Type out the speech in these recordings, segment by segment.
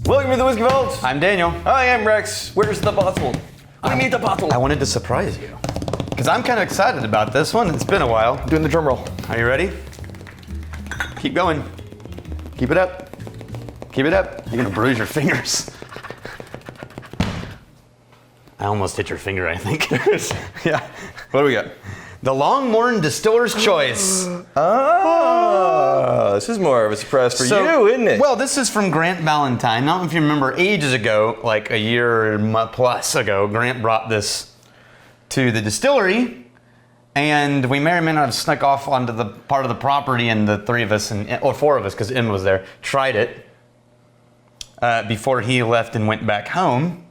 Welcome to the Whiskey Vault. I'm Daniel. I am Rex. Where's the bottle? We need the bottle. I wanted to surprise you because I'm kind of excited about this one. It's been a while. Doing the drum roll. Are you ready? Keep going. Keep it up. Keep it up. You're gonna bruise your fingers. I almost hit your finger, I think. Yeah. What do we got? The Longmorn Distiller's Choice. Oh, this is more of a surprise for you, isn't it? Well, this is from Grant Ballentine. I don't know if you remember ages ago, like a year plus ago, Grant brought this to the distillery, and we may or may not have snuck off onto the part of the property, and the three of us, or four of us, because Em was there, tried it before he left and went back home.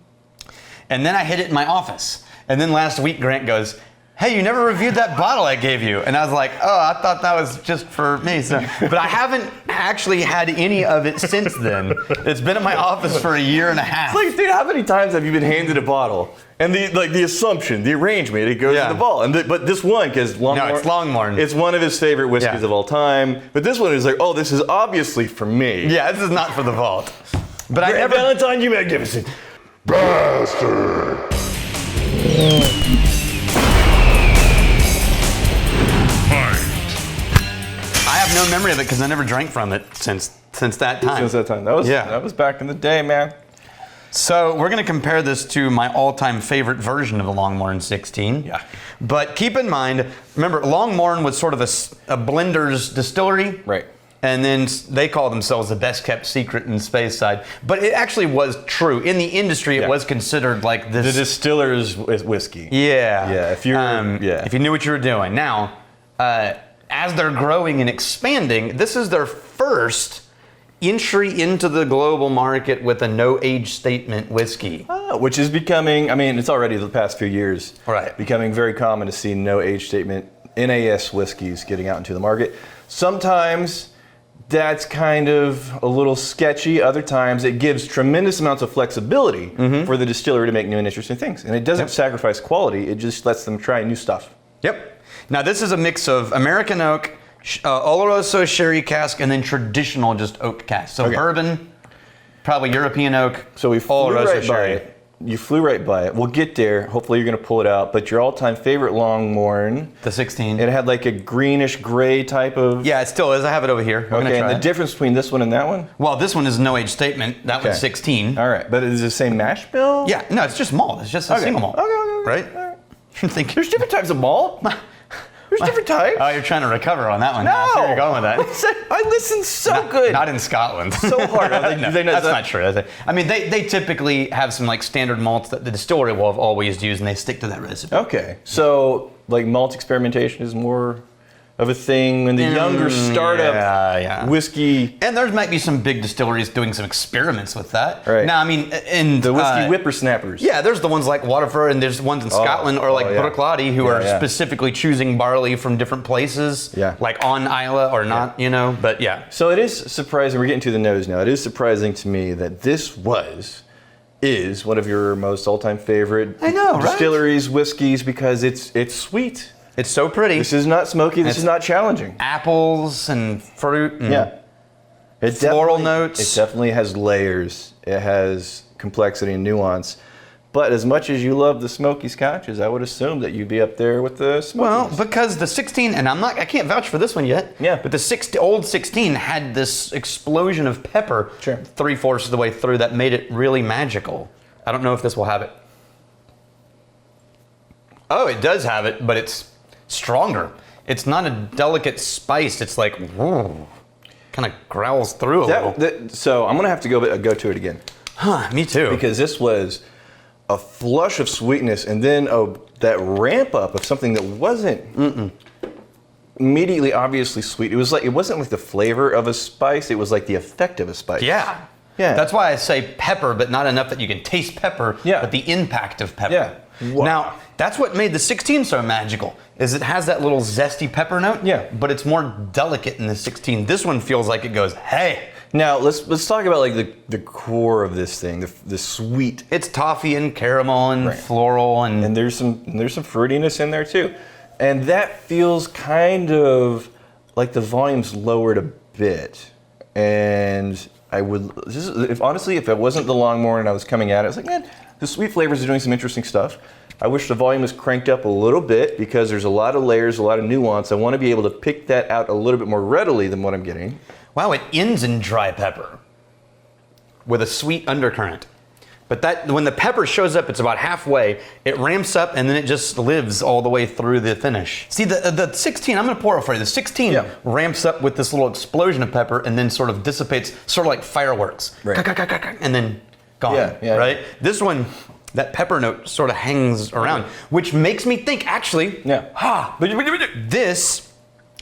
And then I hid it in my office. And then last week, Grant goes, "Hey, you never reviewed that bottle I gave you." And I was like, "Oh, I thought that was just for me." So, but I haven't actually had any of it since then. It's been in my office for a year and a half. It's like, dude, how many times have you been handed a bottle? And the assumption, the arrangement, it goes in the bottle. But this one, because Longmorn, no, it's Longmorn. It's one of his favorite whiskeys of all time. But this one is like, oh, this is obviously for me. Yeah, this is not for the vault. But Grant Ballentine, you magnificent bastard. I have no memory of it because I never drank from it since that time. Since that time. That was back in the day, man. So we're going to compare this to my all-time favorite version of the Longmorn 16. Yeah. But keep in mind, remember, Longmorn was sort of a blender's distillery. Right. And then they call themselves the best kept secret in Speyside. But it actually was true. In the industry, it was considered like this. The distiller's whiskey. Yeah. Yeah. If you knew what you were doing. Now, as they're growing and expanding, this is their first entry into the global market with a no age statement whiskey. Which is becoming, I mean, it's already the past few years. Right. Becoming very common to see no age statement NAS whiskeys getting out into the market. Sometimes that's kind of a little sketchy. Other times it gives tremendous amounts of flexibility for the distillery to make new and interesting things. And it doesn't sacrifice quality, it just lets them try new stuff. Yep. Now this is a mix of American oak, Oloroso sherry cask, and then traditional just oak cask. So bourbon, probably European oak, so we flew Oloroso right sherry. by it. You flew right by it. We'll get there. Hopefully you're going to pull it out. But your all-time favorite Longmorn. The 16. It had like a greenish gray type of... Yeah, it still is. I have it over here. We're gonna try and the it. difference between this one and that one? Well, this one is no age statement. That one's 16. All right, but is it the same mash bill? Yeah, no, it's just malt. It's just a single malt. Okay. Right? You're thinking, There's different types of malt. There's different types. Oh, you're trying to recover on that one. No. I see where you're going with that. I listen so good. Not in Scotland. So hard. No, that's not true. I mean, they typically have some like standard malts that the distillery will have always used, and they stick to that recipe. Okay, so like malt experimentation is more of a thing when the younger startup whiskey. And there might be some big distilleries doing some experiments with that. Right. Now, I mean, in the whiskey whippersnappers. Yeah, there's the ones like Waterford, and there's ones in Scotland or like Bruichladdich who are specifically choosing barley from different places, like on Islay or not, you know. But yeah. So it is surprising. We're getting to the nose now. It is surprising to me that this is one of your most all-time favorite distilleries, whiskeys, because it's sweet. It's so pretty. This is not smoky. This is not challenging. Apples and fruit. And floral notes. It definitely has layers. It has complexity and nuance. But as much as you love the smoky scotches, I would assume that you'd be up there with the smokies. Well, because the 16, and I can't vouch for this one yet. Yeah. But the old 16 had this explosion of pepper 3/4 of the way through that made it really magical. I don't know if this will have it. Oh, it does have it, but it's stronger. It's not a delicate spice. It's like, whoa, kind of growls through a little. So I'm gonna have to go to it again. Huh, me too. Because this was a flush of sweetness, and then that ramp up of something that wasn't immediately obviously sweet. It wasn't like the flavor of a spice. It was like the effect of a spice. Yeah. That's why I say pepper, but not enough that you can taste pepper. But the impact of pepper. Yeah. Wow. Now, that's what made the 16 so magical, is it has that little zesty pepper note, but it's more delicate in the 16. This one feels like it goes, hey. Now, let's talk about like the core of this thing, the sweet. It's toffee and caramel and floral and there's some fruitiness in there too. And that feels kind of like the volume's lowered a bit. And I would. Honestly, if it wasn't the Longmorn and I was coming at it, I was like, man, the sweet flavors are doing some interesting stuff. I wish the volume was cranked up a little bit because there's a lot of layers, a lot of nuance. I want to be able to pick that out a little bit more readily than what I'm getting. Wow, it ends in dry pepper with a sweet undercurrent. But that when the pepper shows up, it's about halfway. It ramps up and then it just lives all the way through the finish. See, the 16, I'm going to pour it for you. The 16 ramps up with this little explosion of pepper and then sort of dissipates, sort of like fireworks. Right. And then gone, right? This one, that pepper note sort of hangs around, which makes me think, actually, this,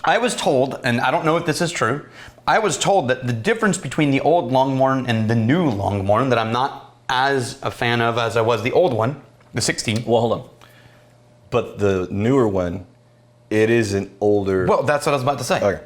I was told, and I don't know if this is true, I was told that the difference between the old Longmorn and the new Longmorn that I'm not as a fan of as I was the old one, the 16. Well, hold on. But the newer one, it is an older... Well, that's what I was about to say. Okay.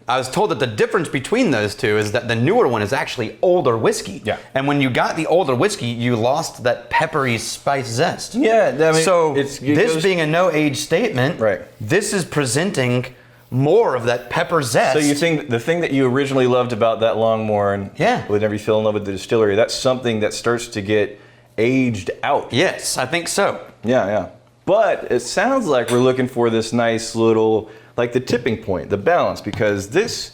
I was told that the difference between those two is that the newer one is actually older whiskey. Yeah. And when you got the older whiskey, you lost that peppery spice zest. Yeah, I mean, so it this goes, being a no-age statement, right. This is presenting more of that pepper zest. So you think the thing that you originally loved about that Longmorn, whenever you fell in love with the distillery, that's something that starts to get aged out. Yes, I think so. Yeah. But it sounds like we're looking for this nice little, like the tipping point, the balance, because this,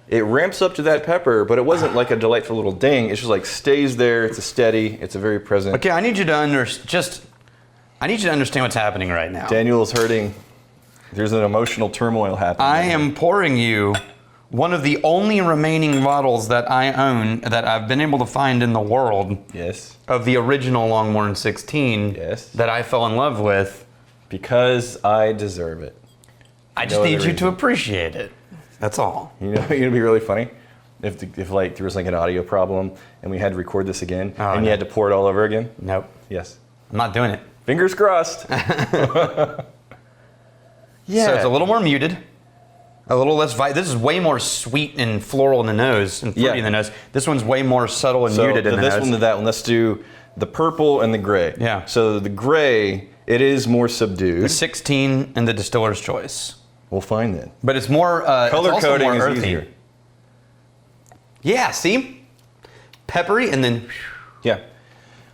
it ramps up to that pepper, but it wasn't like a delightful little ding. It's just like stays there. It's a steady. It's a very present. Okay, I need you to understand what's happening right now. Daniel's hurting. There's an emotional turmoil happening. I am pouring you one of the only remaining bottles that I own that I've been able to find in the world. Yes. Of the original Longmorn 16. Yes. That I fell in love with. Because I deserve it. I just need you to appreciate it. That's all. You know, it'd be really funny if like there was like an audio problem and we had to record this again and you had to pour it all over again. Nope. Yes. I'm not doing it. Fingers crossed. Yeah. So it's a little more muted, a little less. This is way more sweet and floral in the nose and fruity in the nose. This one's way more subtle and muted in the nose. This one to that one. Let's do the purple and the gray. Yeah. So the gray, it is more subdued. The 16 and the distiller's choice. We'll find that. But it's more color it's coding more is earthy. easier. Yeah. See, peppery and then. Yeah.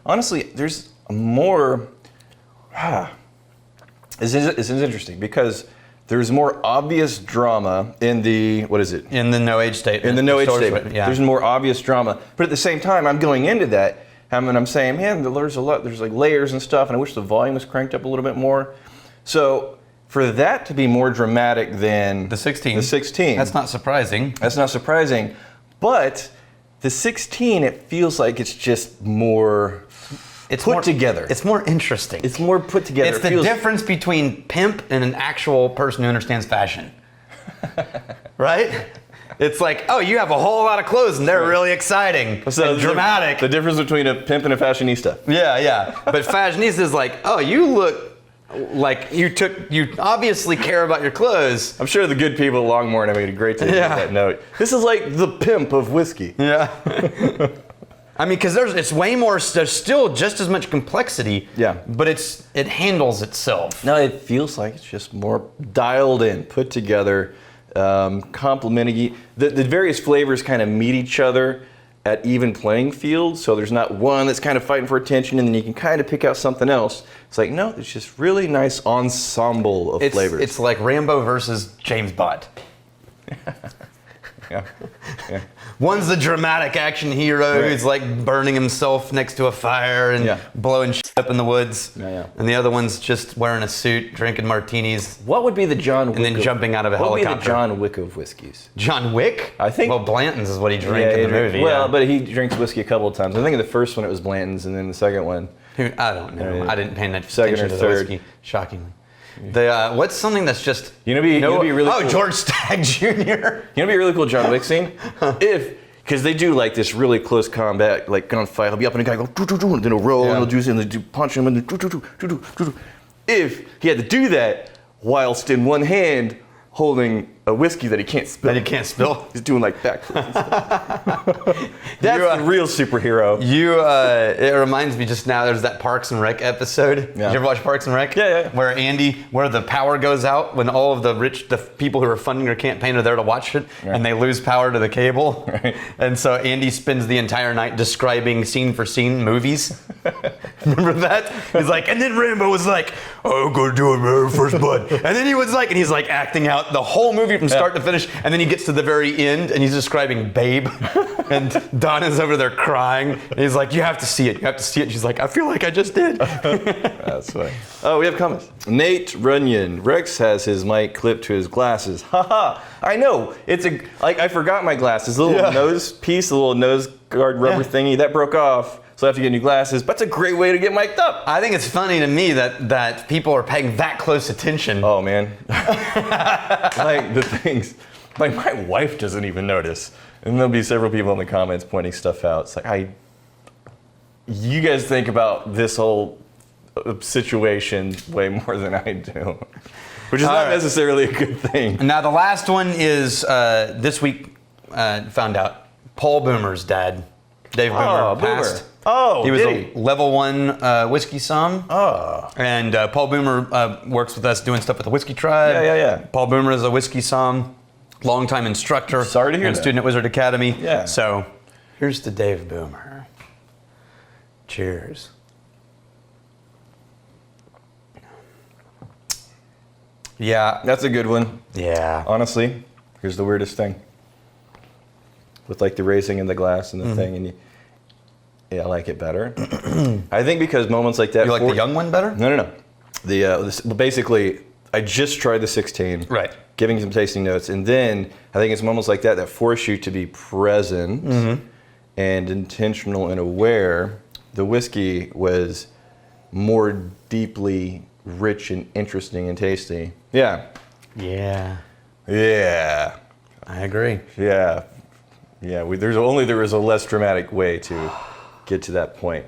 Honestly, there's more. This is interesting because there's more obvious drama in the, what is it? In the no-age statement. In the no-age statement. Yeah. There's more obvious drama. But at the same time, I'm going into that and I'm saying, man, there's like layers and stuff, and I wish the volume was cranked up a little bit more. So for that to be more dramatic than the 16. That's not surprising. That's not surprising. But the 16, it feels like it's just more... It's put together. It's more interesting. It's more put together. It's the difference between pimp and an actual person who understands fashion. Right? It's like, oh, you have a whole lot of clothes and they're really exciting and dramatic. The difference between a pimp and a fashionista. Yeah. But fashionista is like, oh, you look like you obviously care about your clothes. I'm sure the good people at Longmorn have made a great take on that note. This is like the pimp of whiskey. Yeah. I mean, because it's way more. There's still just as much complexity. Yeah. But it handles itself. No, it feels like it's just more dialed in, put together, complementing. The various flavors kind of meet each other at even playing fields. So there's not one that's kind of fighting for attention, and then you can kind of pick out something else. It's like, no, it's just really nice ensemble of flavors. It's like Rambo versus James Bond. Yeah. One's the dramatic action hero who's like burning himself next to a fire and blowing shit up in the woods. Yeah. And the other one's just wearing a suit, drinking martinis. What would be the John Wick? And then jumping out of a helicopter. What would be the John Wick of whiskeys? John Wick? I think. Well, Blanton's is what he drank in the movie. Well, but he drinks whiskey a couple of times. I think in the first one it was Blanton's, and then the second one. I don't know. I didn't pay enough Second attention or to the third. whiskey. Shockingly. What's something that's just be really cool. George Stagg Jr. Be a really cool John Wick scene because they do like this really close combat, like gunfight. He'll be up and the guy go doo doo doo, and then he'll roll and he'll do and then punch him and then doo doo doo doo doo doo. If he had to do that whilst in one hand holding a whiskey that he can't spill. That he can't spill. He's doing like backflips and stuff. That's the real superhero. It reminds me just now, there's that Parks and Rec episode. Yeah. Did you ever watch Parks and Rec? Yeah. Where the power goes out when all of the people who are funding her campaign are there to watch it, and they lose power to the cable. Right. And so Andy spends the entire night describing scene for scene movies. Remember that? He's like, and then Rambo was like, oh, I'm gonna do it, first blood. And then he's like acting out the whole movie from start to finish, and then he gets to the very end and he's describing Babe, and Donna's over there crying, and he's like, you have to see it, and she's like, I feel like I just did. That's funny. Oh, we have comments. Nate Runyon. Rex has his mic clipped to his glasses. Haha. I know. It's I forgot my glasses. The little nose piece, the little nose guard rubber thingy, that broke off. So I have to get new glasses. But it's a great way to get mic'd up. I think it's funny to me that people are paying that close attention. Oh, man. Like, the things. Like, my wife doesn't even notice. And there'll be several people in the comments pointing stuff out. It's like, you guys think about this whole situation way more than I do. Which is not necessarily a good thing. Now, the last one is this week, found out Paul Boomer's dad, Dave Boomer, passed. Boomer. Oh, he was a level 1 whiskey somm. Oh. And Paul Boomer works with us doing stuff with the Whiskey Tribe. Yeah. Paul Boomer is a whiskey somm, longtime instructor. Sorry to hear and that. student at Wizard Academy. Yeah. So here's to Dave Boomer. Cheers. Yeah. That's a good one. Yeah. Honestly, here's the weirdest thing. With like the raising in the glass and the thing, and I like it better. I think because moments like that. You like the young one better? No. Basically, I just tried the 16. Right. Giving some tasting notes, and then I think it's moments like that that force you to be present and intentional and aware. The whiskey was more deeply rich and interesting and tasty. Yeah. Yeah. Yeah. I agree. Yeah. Yeah. There was a less dramatic way to get to that point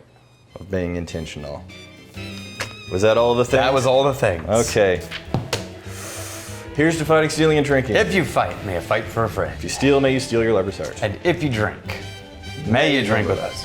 of being intentional. Was that all the things? That was all the things. Okay. Here's to fighting, stealing, and drinking. If you fight, may you fight for a friend. If you steal, may you steal your lover's heart. And if you drink, may you drink with us.